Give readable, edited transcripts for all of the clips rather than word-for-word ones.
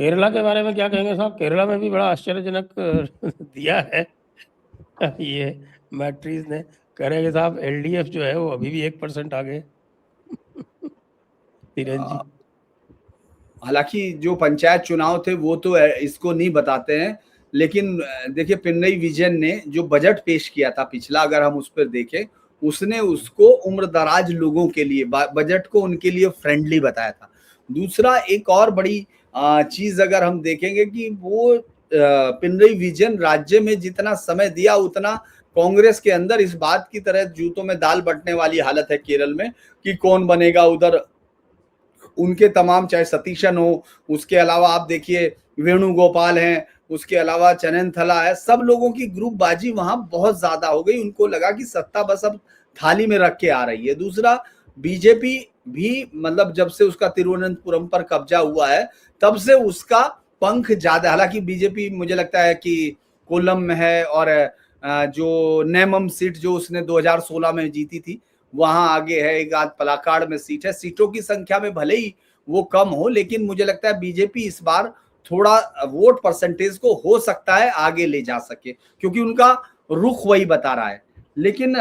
केरला के बारे में क्या कहेंगे साहब? केरला में भी बड़ा आश्चर्यजनक दिया है ये मैट्रिक्स ने। कह रहे हैं कि साहब एलडीएफ जो है वो अभी भी 1% आगे धीरेन जी। हालांकि जो पंचायत चुनाव थे वो तो इसको नहीं बताते हैं, लेकिन देखिए पिनरई विजयन ने जो बजट पेश किया था पिछला, अगर हम उस पर देखें, उसने उसको उम्रदराज लोगों के लिए बजट को उनके लिए फ्रेंडली बताया था। दूसरा एक और बड़ी चीज अगर हम देखेंगे कि वो पिनरई विजयन राज्य में जितना समय दिया उतना कांग्रेस के अंदर इस बात की तरह जूतों में दाल बंटने वाली हालत है केरल में कि कौन बनेगा उधर। उनके तमाम, चाहे सतीशन हो, उसके अलावा आप देखिए वेणुगोपाल हैं, उसके अलावा चननथला है, सब लोगों की ग्रुपबाजी वहां बहुत ज्यादा हो गई। उनको लगा कि सत्ता बस अब थाली में रख के आ रही है। दूसरा, बीजेपी भी मतलब जब से उसका तिरुवनंतपुरम पर कब्जा हुआ है तब से उसका पंख ज्यादा, हालांकि बीजेपी मुझे लगता है कि कोल्लम में है और जो नेमम सीट जो उसने 2016 में जीती थी वहां आगे है, एक आध पलाकाड़ में सीट है। सीटों की संख्या में भले ही वो कम हो, लेकिन मुझे लगता है बीजेपी इस बार थोड़ा वोट परसेंटेज को हो सकता है आगे ले जा सके, क्योंकि उनका रुख वही बता रहा है। लेकिन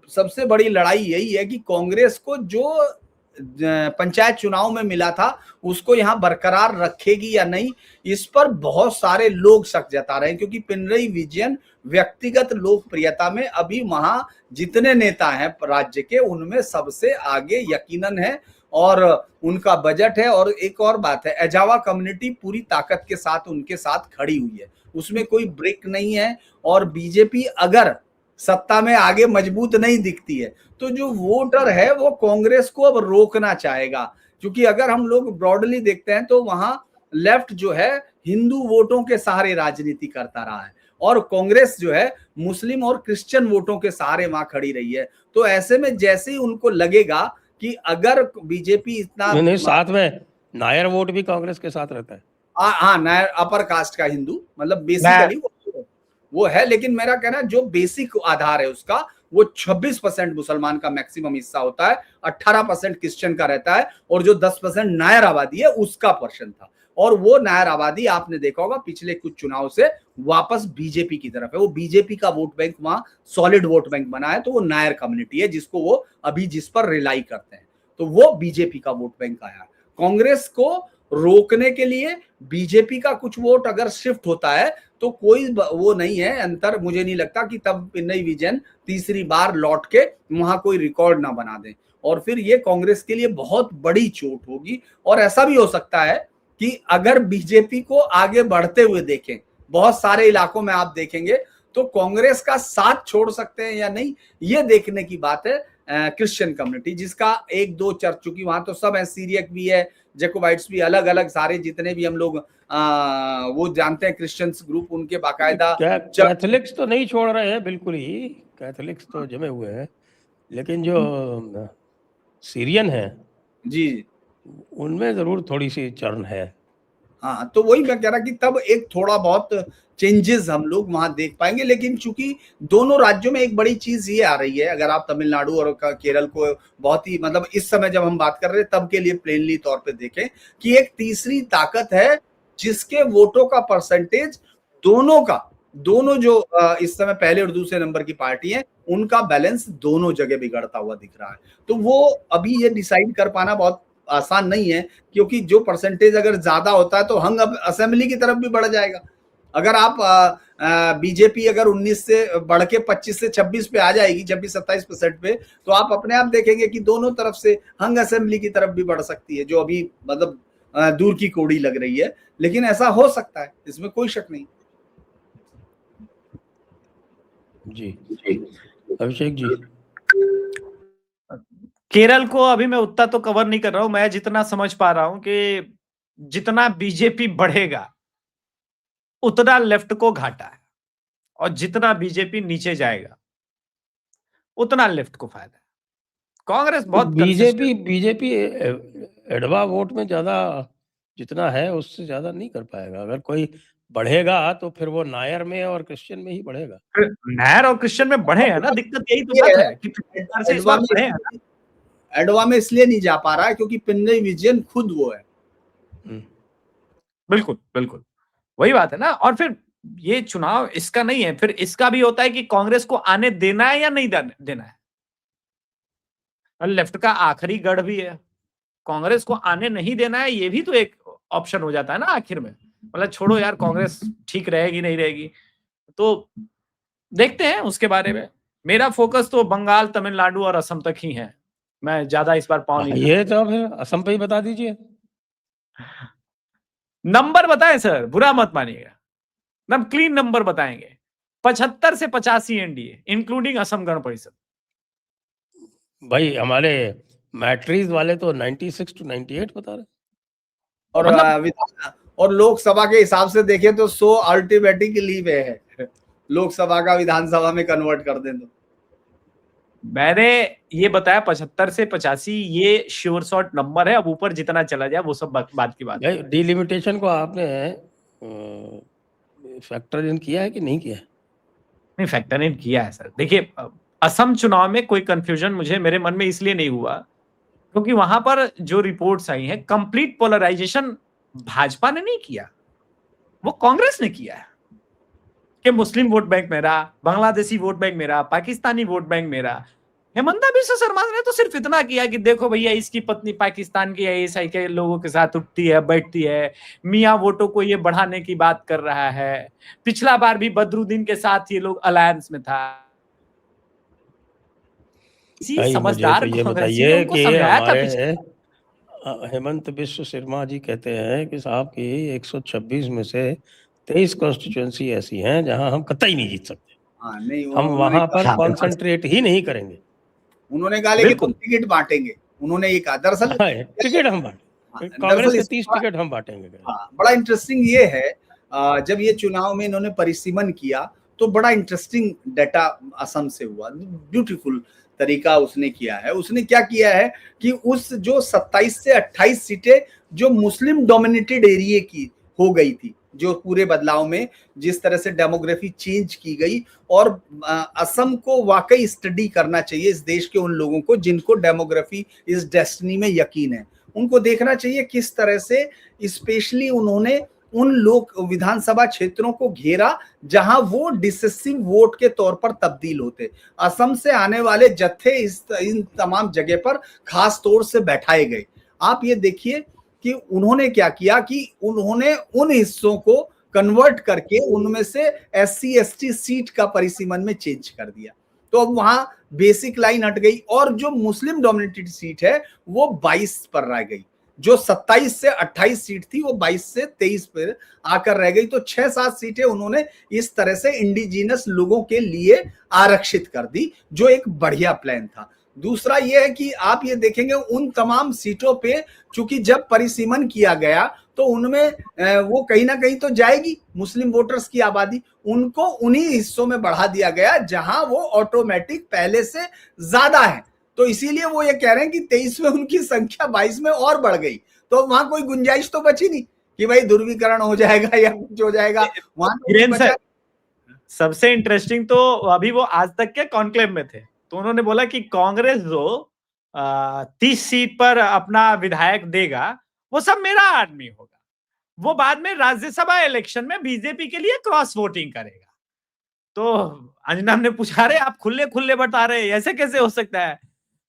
सबसे बड़ी लड़ाई यही है कि कांग्रेस को जो पंचायत चुनाव में मिला था उसको यहां बरकरार रखेगी या नहीं, इस पर बहुत सारे लोग शक जता रहे हैं, क्योंकि पिनरई विजयन व्यक्तिगत लोकप्रियता में अभी वहां जितने नेता हैं राज्य के उनमें सबसे आगे यकीनन है, और उनका बजट है। और एक और बात है, एजावा कम्युनिटी पूरी ताकत के साथ उनके साथ खड़ी हुई है, उसमें कोई ब्रेक नहीं है। और बीजेपी अगर सत्ता में आगे मजबूत नहीं दिखती है तो जो वोटर है वो कांग्रेस को अब रोकना चाहेगा, क्योंकि अगर हम लोग ब्रॉडली देखते हैं तो वहां लेफ्ट जो है हिंदू वोटों के सहारे राजनीति करता रहा है, और कांग्रेस जो है मुस्लिम और क्रिश्चियन वोटों के सहारे वहां खड़ी रही है। तो ऐसे में जैसे ही उनको लगेगा कि अगर बीजेपी इतना नहीं, साथ में नायर वोट भी कांग्रेस के साथ रहता है। हाँ, नायर अपर कास्ट का हिंदू, मतलब बेसिकली वो है, लेकिन मेरा कहना जो बेसिक आधार है उसका वो 26% मुसलमान का मैक्सिमम हिस्सा होता है, 18% क्रिश्चियन का रहता है, और जो 10% नायर आबादी है उसका पर्सन था। और वो नायर आबादी आपने देखा होगा पिछले कुछ चुनाव से वापस बीजेपी की तरफ है। वो बीजेपी का वोट बैंक वहां सॉलिड वोट बैंक बना है, तो वो नायर कम्युनिटी है जिसको वो अभी जिस पर रिलाई करते हैं, तो वो बीजेपी का वोट बैंक आया। कांग्रेस को रोकने के लिए बीजेपी का कुछ वोट अगर शिफ्ट होता है तो कोई वो नहीं है अंतर, मुझे नहीं लगता कि तब पिनरई विजयन तीसरी बार लौट के वहां कोई रिकॉर्ड ना बना दे, और फिर ये कांग्रेस के लिए बहुत बड़ी चोट होगी। और ऐसा भी हो सकता है कि अगर बीजेपी को आगे बढ़ते हुए देखें, बहुत सारे इलाकों में आप देखेंगे, तो कांग्रेस का साथ छोड़ सकते हैं या नहीं, ये देखने की बात है। क्रिश्चियन कम्युनिटी जिसका एक दो चर्च, चुकी वहां तो सब है, सीरियक भी है, जैकोबाइट्स भी, अलग अलग सारे जितने भी हम लोग वो जानते हैं क्रिश्चियंस ग्रुप, उनके बाकायदा कैथोलिक्स तो नहीं छोड़ रहे हैं बिल्कुल ही, कैथोलिक्स तो जमे हुए हैं, लेकिन जो सीरियन है जी उनमें जरूर थोड़ी सी चर्न है। हाँ, तो वही मैं कह रहा कि तब एक थोड़ा बहुत चेंजेस हम लोग वहां देख पाएंगे। लेकिन चूंकि दोनों राज्यों में एक बड़ी चीज ये आ रही है, अगर आप तमिलनाडु और केरल को बहुत ही मतलब इस समय जब हम बात कर रहे हैं तब के लिए प्लेनली तौर पे देखें कि एक तीसरी ताकत है जिसके वोटों का परसेंटेज दोनों जो इस समय पहले और दूसरे नंबर की पार्टी है उनका बैलेंस दोनों जगह बिगड़ता हुआ दिख रहा है। तो वो अभी ये डिसाइड कर पाना बहुत आसान नहीं है, क्योंकि जो परसेंटेज अगर ज्यादा होता है तो हंग असेंबली की तरफ भी बढ़ जाएगा। अगर आप बीजेपी अगर 19 से बढ़ के 25 से 26 पे आ जाएगी, 26-27% पे, तो आप अपने आप देखेंगे कि दोनों तरफ से हंग असेंबली की तरफ भी बढ़ सकती है, जो अभी मतलब दूर की कौड़ी लग रही है, लेकिन ऐसा हो सकता है, इसमें कोई शक नहीं। जी अभिषेक जी। केरल को अभी मैं उतना तो कवर नहीं कर रहा हूं, मैं जितना समझ पा रहा हूं कि जितना बीजेपी बढ़ेगा उतना लेफ्ट को घाटा है, और जितना बीजेपी नीचे जाएगा उतना लेफ्ट को फायदा है। कांग्रेस बहुत बीजेपी एडवा वोट में ज्यादा जितना है उससे ज्यादा नहीं कर पाएगा। अगर कोई बढ़ेगा तो फिर वो नायर में और क्रिश्चियन में ही बढ़ेगा। नायर और क्रिश्चियन में बढ़े हैं ना, दिक्कत यही तो बात है कि इस बार बढ़े हैं ना। एडवा में इसलिए नहीं जा पा रहा है क्योंकि पिनरई विजयन खुद वो है। बिल्कुल, बिल्कुल। वही बात है ना। और फिर ये चुनाव इसका नहीं है, फिर इसका भी होता है कि कांग्रेस को आने देना है या नहीं देना है। और लेफ्ट का आखिरी गढ़ भी है। कांग्रेस को आने नहीं देना है, ये भी तो एक ऑप्शन हो जाता है ना आखिर में। मतलब छोड़ो यार, कांग्रेस ठीक रहेगी नहीं रहेगी, तो देखते हैं उसके बारे में। मेरा फोकस तो बंगाल, तमिलनाडु और असम तक ही है। मैं ज्यादा इस बार पाँव नहीं ये तो फिर असम पे ही बता दीजिए। नंबर बताएं सर, बुरा मत मानिएगा, हम क्लीन नंबर बताएंगे। 75 से 85 एनडीए इंक्लूडिंग असम गण परिषद। भाई हमारे मैट्रीज वाले तो 96 to 98 बता रहे। और मतलब और लोकसभा के हिसाब से देखें तो 100 अल्टीमेटिकली पे है। लोकसभा का विधानसभा में कन्वर्ट कर दें तो मैंने ये बताया 75 से 85 ये श्योर शॉट नंबर है। अब ऊपर जितना चला जाए वो सब बात की बात है। डिलिमिटेशन को आपने फैक्टर इन किया है कि नहीं किया है? नहीं, फैक्टर इन किया है सर। देखिए, असम चुनाव में कोई कंफ्यूजन मुझे मेरे मन में इसलिए नहीं हुआ क्योंकि वहां पर जो रिपोर्ट्स आई हैं, कंप्लीट पोलराइजेशन भाजपा ने नहीं किया, वो कांग्रेस ने किया है कि मुस्लिम वोट बैंक मेरा, बांग्लादेशी वोट बैंक मेरा, पाकिस्तानी वोट बैंक मेरा। हेमंता बिस्वा शर्मा ने तो सिर्फ इतना किया कि देखो भैया, इसकी पत्नी पाकिस्तान की आईएसआई के लोगों के साथ उठती है बैठती है, मियां वोटों को ये बढ़ाने की बात कर रहा है। पिछला बार भी बदरुद्दीन के साथ ये लोग अलायंस में था। भाई मुझे समझदार तो ये कांग्रेसी ने बताइए उनको कि समझाया था हमारे पिछले। हेमंत बिस्व शर्मा जी कहते हैं कि साहब की 126 में से 23 कॉन्स्टिट्यूएंसी ऐसी हैं जहां हम कतई नहीं जीत सकते। हाँ नहीं, हम उन्होंने वहां पर कहा, कंसंट्रेट ही नहीं करेंगे। उन्होंने कहा लेकिन बिल्कुल। टिकट बांटेंगे। उन्होंने ये कहा दरअसल टिकट हम बांटेंगे, कांग्रेस दरअसल के इसमें 30 टिकट हम बांटेंगे। हाँ, बड़ा इंटरेस्टिंग ये है, जब ये चुनाव में इन्होंने परिसीमन किया तो बड़ा इंटरेस्टिंग डाटा असम से हुआ। ब्यूटीफुल तरीका उसने किया है। उसने क्या किया है कि उस जो 27 से 28 सीटें जो मुस्लिम डोमिनेटेड एरिया की हो गई थी, जो पूरे बदलाव में जिस तरह से डेमोग्राफी चेंज की गई, और असम को वाकई स्टडी करना चाहिए इस देश के उन लोगों को जिनको डेमोग्राफी इस डेस्टिनी में यकीन है। उनको देखना चाहिए किस तरह से स्पेशली उन्होंने उन लोक विधानसभा क्षेत्रों को घेरा जहां वो डिसिसिव वोट के तौर पर तब्दील होते। असम से आने वाले जत्थे इन तमाम जगह पर खास तौर से बैठाए गए। आप ये देखिए कि उन्होंने क्या किया कि उन्होंने उन हिस्सों को कन्वर्ट करके उनमें से एससी एसटी सीट का परिसीमन में चेंज कर दिया। तो अब वहां बेसिक लाइन हट गई और जो मुस्लिम डोमिनेटेड सीट है वो 22 पर रह गई। जो 27 से 28 सीट थी वो 22 से 23 पर आकर रह गई। तो 6-7 सीटें उन्होंने इस तरह से इंडिजिनस लोगों के लिए आरक्षित कर दी, जो एक बढ़िया प्लान था। दूसरा ये है कि आप ये देखेंगे उन तमाम सीटों पे चूंकि जब परिसीमन किया गया तो उनमें वो कहीं ना कहीं तो जाएगी मुस्लिम वोटर्स की आबादी, उनको उन्हीं हिस्सों में बढ़ा दिया गया जहां वो ऑटोमेटिक पहले से ज्यादा है। तो इसीलिए वो ये कह रहे हैं कि 23 में उनकी संख्या 22 में और बढ़ गई। तो वहां कोई गुंजाइश तो बची नहीं कि भाई ध्रुवीकरण हो जाएगा या कुछ हो जाएगा। वहां तो बचा। सबसे इंटरेस्टिंग तो अभी वो आज तक के कॉन्क्लेव में थे, तो उन्होंने बोला कि कांग्रेस जो 30 सीट पर अपना विधायक देगा वो सब मेरा आदमी होगा, वो बाद में राज्यसभा इलेक्शन में बीजेपी के लिए क्रॉस वोटिंग करेगा। तो अंजना ने पूछा, रहे आप खुले खुले बता रहे, ऐसे कैसे हो सकता है?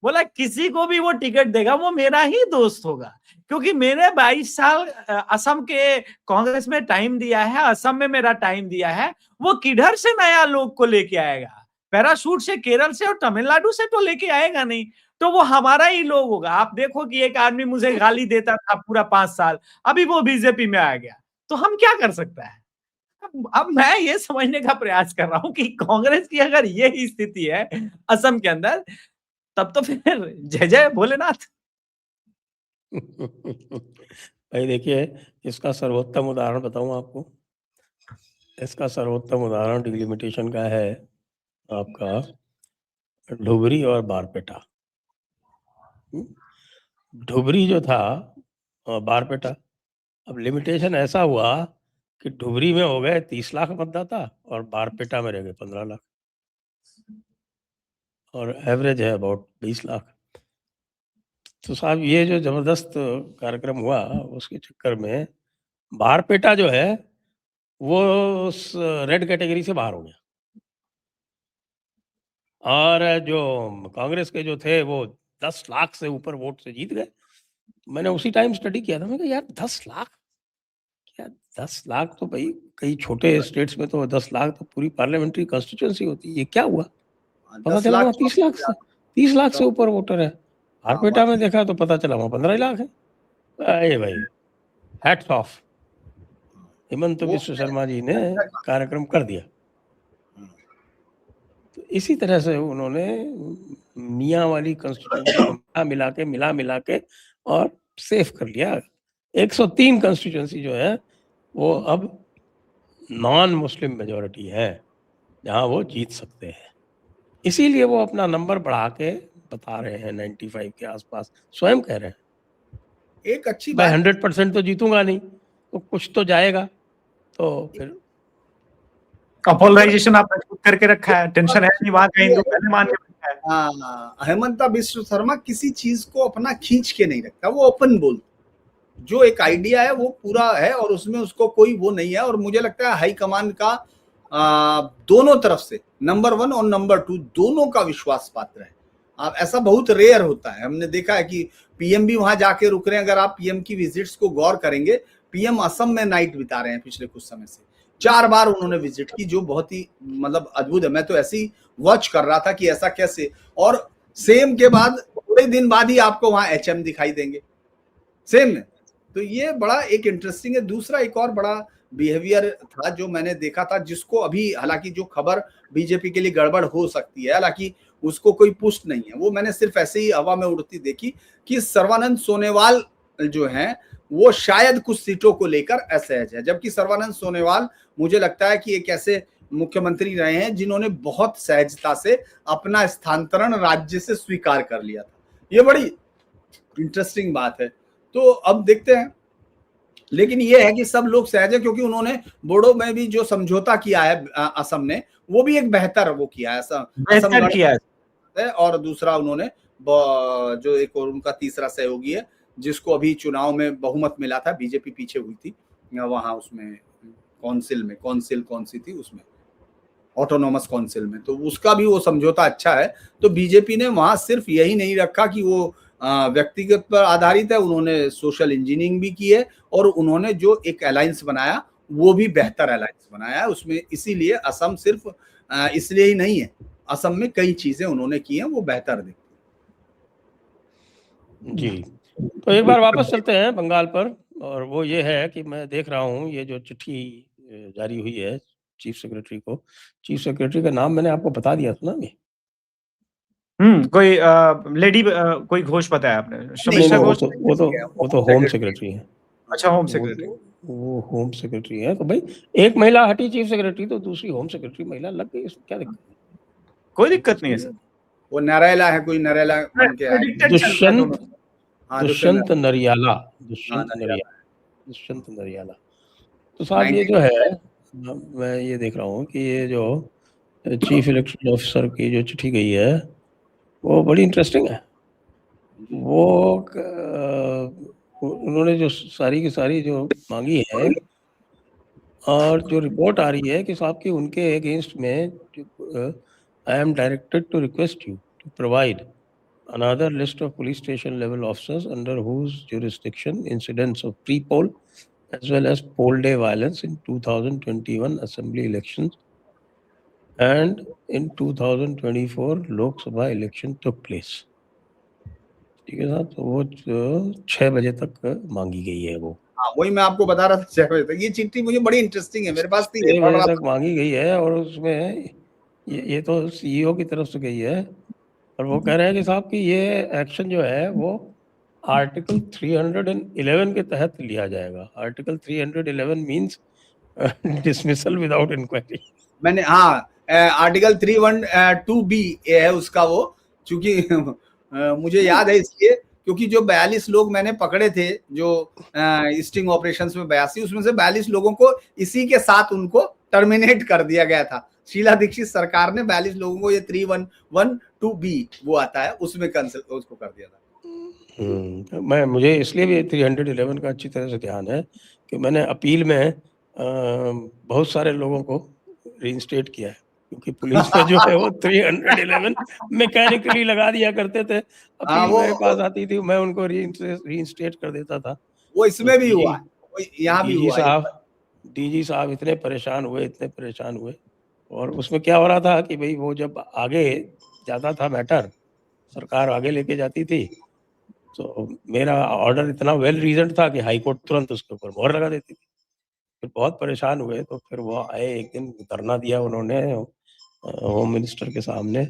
बोला किसी को भी वो टिकट देगा वो मेरा ही दोस्त होगा, क्योंकि मैंने 22 साल असम के कांग्रेस में टाइम दिया है, असम में मेरा टाइम दिया है। वो किधर से नया लोग को लेके आएगा? पैराशूट से केरल से और तमिलनाडु से तो लेके आएगा नहीं, तो वो हमारा ही लोग होगा। आप देखो कि एक आदमी मुझे गाली देता था पूरा 5 साल, अभी वो बीजेपी में आ गया, तो हम क्या कर सकता है? अब मैं ये समझने का प्रयास कर रहा हूं कि कांग्रेस की अगर ये स्थिति है असम के अंदर, तब तो फिर जय जय भोलेनाथ। भाई देखिए, इसका सर्वोत्तम उदाहरण बताऊं आपको। इसका सर्वोत्तम उदाहरण डिलिमिटेशन का है आपका धुबरी और बारपेटा। धुबरी जो था बारपेटा, अब लिमिटेशन ऐसा हुआ कि धुबरी में हो गए 30 लाख मतदाता और बारपेटा में रह गए 15 लाख, और एवरेज है अबाउट 20 लाख। तो साहब ये जो जबरदस्त कार्यक्रम हुआ उसके चक्कर में बारपेटा जो है वो उस रेड कैटेगरी से बाहर हो गया और जो कांग्रेस के जो थे वो 10 लाख से ऊपर वोट से जीत गए। मैंने उसी टाइम स्टडी किया था, मैंने कहा यार 10 लाख क्या, 10 लाख तो भाई कई छोटे स्टेट्स में तो 10 लाख तो पूरी पार्लियामेंट्री कॉन्स्टिट्यूएंसी होती है, ये क्या हुआ? पता 10 चला लाख वहाँ 30 लाख से ऊपर वोटर है। हाँ, बारपेटा में देखा तो पता चला वहाँ 15 लाख है। अरे भाई हैट्स ऑफ, हेमंत वो बिश्व शर्मा जी ने कार्यक्रम कर दिया। तो इसी तरह से उन्होंने मियाँ वाली कॉन्स्टिट्यूएंसी को मिला के और सेफ कर लिया। 103 कॉन्स्टिट्यूएंसी जो है वो अब नॉन मुस्लिम मेजॉरिटी है जहां वो जीत सकते हैं। इसीलिए वो अपना नंबर बढ़ा के बता रहे हैं 95 के आसपास, स्वयं कह रहे हैं एक अच्छी मैं बात 100% तो जीतूंगा नहीं, तो कुछ तो जाएगा। तो फिर पोलराइजेशन आपने खुद करके रखा है, टेंशन है नहीं, वहां का हिंदू पहले मान के बैठा है। हाँ, हेमंता बिश्व शर्मा किसी चीज को अपना खींच के नहीं रखता, वो ओपन बोल, जो एक आइडिया है वो पूरा है और उसमें उसको कोई वो नहीं है। और मुझे लगता है हाईकमान का दोनों तरफ से नंबर 1 और नंबर 2 दोनों का विश्वास पात्र है। अब ऐसा बहुत रेयर होता है, हमने देखा है कि पीएम भी वहां जाके रुक रहे हैं। अगर आप पीएम की विजिट्स को गौर करेंगे, पीएम असम में नाइट बिता रहे हैं पिछले कुछ समय से, 4 बार उन्होंने विजिट की, जो बहुत ही मतलब अद्भुत है। मैं तो ऐसे ही वॉच कर रहा था कि ऐसा कैसे, और सेम के बाद थोड़े दिन बाद ही आपको वहां एचएम दिखाई देंगे सेम में। तो ये बड़ा एक इंटरेस्टिंग है। दूसरा एक और बड़ा बिहेवियर था जो मैंने देखा था, जिसको अभी हालांकि जो खबर बीजेपी के लिए गड़बड़ हो सकती है, हालांकि उसको कोई पुष्ट नहीं है, वो मैंने सिर्फ ऐसे ही हवा में उड़ती देखी कि सर्बानंद सोनोवाल जो हैं वो शायद कुछ सीटों को लेकर असहज है। जबकि सर्बानंद सोनोवाल मुझे लगता है कि एक ऐसे मुख्यमंत्री रहे हैं जिन्होंने बहुत सहजता से अपना स्थानांतरण राज्य से स्वीकार कर लिया था। ये बड़ी इंटरेस्टिंग बात है। तो अब देखते हैं, लेकिन ये है कि सब लोग सहज है क्योंकि उन्होंने बोडो में भी जो समझौता किया है असम ने, वो भी एक बेहतर वो किया है, बेहतर किया है। और दूसरा उन्होंने जो एक और उनका तीसरा सहयोगी है जिसको अभी चुनाव में बहुमत मिला था, बीजेपी पीछे हुई थी वहां, उसमें कौंसिल कौन सी थी उसमें, ऑटोनोमस काउंसिल में, तो उसका भी वो समझौता अच्छा है। तो बीजेपी ने वहां सिर्फ यही नहीं रखा कि वो व्यक्तिगत पर आधारित है, उन्होंने सोशल इंजीनियरिंग भी की है और उन्होंने जो एक अलायंस बनाया वो भी बेहतर अलायंस बनाया है उसमें। इसीलिए असम सिर्फ इसलिए ही नहीं है, असम में कई चीजें उन्होंने की हैं वो बेहतर दिखती जी। तो एक बार वापस चलते हैं बंगाल पर, और वो ये है कि मैं देख रहा हूँ ये जो चिट्ठी जारी हुई है चीफ सेक्रेटरी को, चीफ सेक्रेटरी का नाम मैंने आपको बता दिया था ना अभी। कोई लेडी कोई घोष बताया आपने, नहीं, समीक्षा वो घोष। तो होम सेक्रेटरी है। अच्छा, होम सेक्रेटरी। वो होम सेक्रेटरी है, तो भाई एक महिला हटी चीफ सेक्रेटरी तो दूसरी होम सेक्रेटरी महिला लग गई, इसमें क्या दिक्कत है? कोई दिक्कत नहीं है सर। वो नरेला है, कोई नरेला बन के आया। दुष्यंत नरियाला, दुष्यंत नरियाला। तो साहब ये जो है, मैं ये देख रहा हूँ कि ये जो चीफ इलेक्शन ऑफिसर की जो चिट्ठी गई है वो बड़ी इंटरेस्टिंग है। वो उन्होंने जो सारी की सारी जो मांगी है और जो रिपोर्ट आ रही है कि साहब की उनके अगेंस्ट में I am directed to request you to provide another list of police station level officers under whose jurisdiction incidents of pre-poll as well as poll day violence in 2021 assembly elections and in 2024 Lok Sabha election took place। ठीक है साहब, तो वो 6 बजे तक मांगी गई है वो। हाँ, वही मैं आपको बता रहा था 6 बजे तक। ये चिट्ठी मुझे बड़ी इंटरेस्टिंग है, मेरे पास थी, 6 बजे तक मांगी गई है और उसमें ये तो सीईओ की तरफ से गई है और वो कह रहे हैं कि साहब कि ये एक्शन जो है वो आर्टिकल 311 के तहत लिया जाएगा। Article 311 means dismissal without inquiry. मैंने आर्टिकल 312B है उसका वो, चूंकि मुझे याद है इसलिए क्योंकि जो 42 लोग मैंने पकड़े थे जो स्टिंग ऑपरेशंस में 82, उसमें से 42 लोगों को इसी के साथ उनको टर्मिनेट कर दिया गया था। शीला दीक्षित सरकार ने 42 लोगों को, ये 312B वो आता है उसमें कैंसिल उसको कर दिया था। मुझे इसलिए भी 311 का अच्छी तरह से ध्यान है कि मैंने अपील में बहुत सारे लोगों को रीइंस्टेट किया है, क्योंकि पुलिस में जो है वो 311 मैकेनिकली लगा दिया करते थे। हाँ, अपील मेरे पास आती थी, मैं उनको रीइंस्टेट कर देता था। वो तो इसमें भी हुआ है, वो यहाँ भी हुआ है। डीजी साहब इतने परेशान हुए, और उसमें क्या हो रहा था कि भाई वो जब आगे जाता था मैटर, सरकार आगे लेके जाती थी, तो मेरा ऑर्डर इतना वेल रीजन्ड था कि हाई कोर्ट तुरंत उसके ऊपर मोहर लगा देती थी। फिर बहुत परेशान हुए, तो फिर वो आए, एक दिन धरना दिया उन्होंने होम मिनिस्टर के सामने,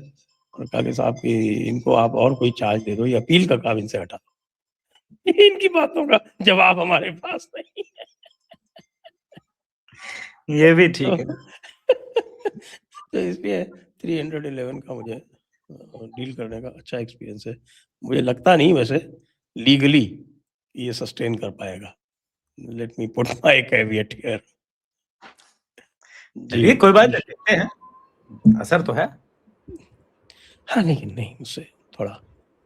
और कहा कि साहब कि इनको आप और कोई चार्ज दे दो, ये अपील का काम इनसे हटा दो। इनकी बातों का जवाब हमारे पास नहीं है। ये भी ठीक है। तो इसलिए 311 का मुझे डील करने का अच्छा एक्सपीरियंस है। मुझे लगता नहीं वैसे लीगली ये सस्टेन कर पाएगा। Let me put my caveat here. चलिए कोई बात नहीं, देखते हैं, असर तो है। हाँ, लेकिन नहीं, उससे थोड़ा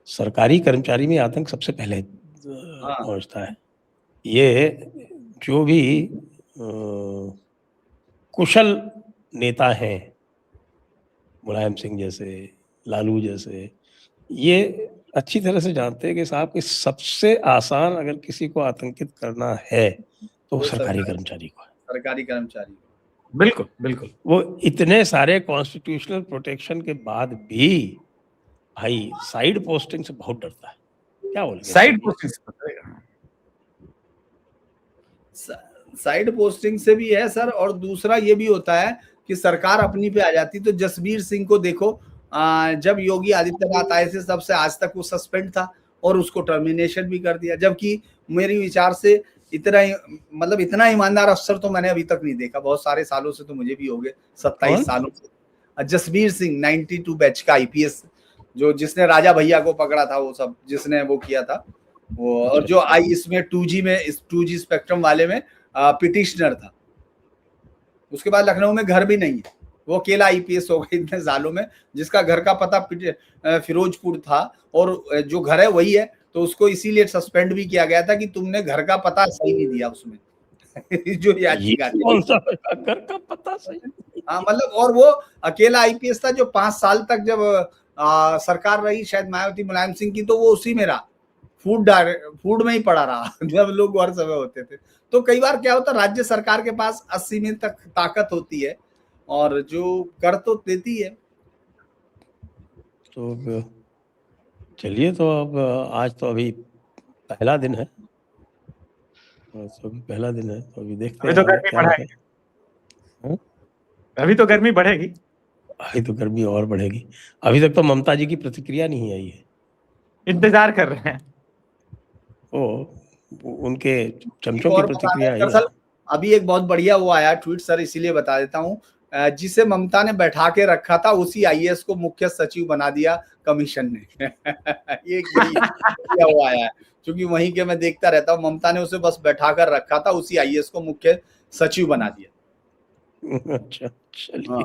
सरकारी कर्मचारी में आतंक सबसे पहले पहुंचता है। ये जो भी कुशल नेता हैं, मुलायम सिंह जैसे, लालू जैसे, ये अच्छी तरह से जानते हैं कि साहब कि सबसे आसान अगर किसी को आतंकित करना है तो वो सरकारी कर्मचारी को है। सरकारी कर्मचारी, बिल्कुल बिल्कुल। वो इतने सारे कॉन्स्टिट्यूशनल प्रोटेक्शन के बाद भी भाई साइड पोस्टिंग से बहुत डरता है। क्या बोलेंगे? साइड पोस्टिंग से बताएगा। साइड पोस्टिंग से भी है सर, और दूसरा ये भी होता है कि सरकार अपनी पे आ जाती। तो जसबीर सिंह को देखो, जब योगी आदित्यनाथ आए थे तब से आज तक वो सस्पेंड था, और उसको टर्मिनेशन भी कर दिया, जबकि मेरी विचार से इतना ईमानदार अफसर तो मैंने अभी तक नहीं देखा। बहुत सारे सालों से, तो मुझे भी हो गए 27 सालों से। जसबीर सिंह 92 बैच का आईपीएस, जो जिसने राजा भैया को पकड़ा था, वो सब जिसने वो किया था वो, और जो आई इसमें 2G स्पेक्ट्रम वाले में पिटिशनर था। उसके बाद लखनऊ में घर भी नहीं है, वो अकेला आईपीएस हो गए इतने सालों में, जिसका घर का पता फिरोजपुर था और जो घर है वही है। तो उसको इसीलिए सस्पेंड भी किया गया था कि तुमने घर का पता सही नहीं दिया उसमें। जो याचिका कौन सा घर का पता सही? हाँ, और वो अकेला आईपीएस था जो 5 साल तक जब सरकार रही शायद मायावती मुलायम सिंह की, तो वो उसी में रहा, फूड में ही पड़ा रहा जब लोग हर समय होते थे। तो कई बार क्या होता है, राज्य सरकार के पास असीमित तक ताकत होती है और जो कर तो देती है। तो चलिए, तो अब आज तो अभी पहला दिन है, तो पहला दिन है, तो अभी देखते हैं अभी तो गर्मी बढ़ेगी। अभी तो गर्मी बढ़ेगी। अभी तो गर्मी और बढ़ेगी। अभी तक तो ममता जी की प्रतिक्रिया नहीं आई है, इंतजार कर रहे हैं। उनके चमचों की प्रतिक्रिया आई है। अभी एक बहुत बढ़िया वो आया ट्वीट सर, इसीलिए बता देता हूँ। जिसे ममता ने बैठा के रखा था उसी आईएएस को मुख्य सचिव बना दिया कमीशन ने। ये क्या वो आया है, क्योंकि वहीं के मैं देखता रहता हूँ, ममता ने उसे बस बैठा कर रखा था, उसी आईएएस को मुख्य सचिव बना दिया। अच्छा, चलिए।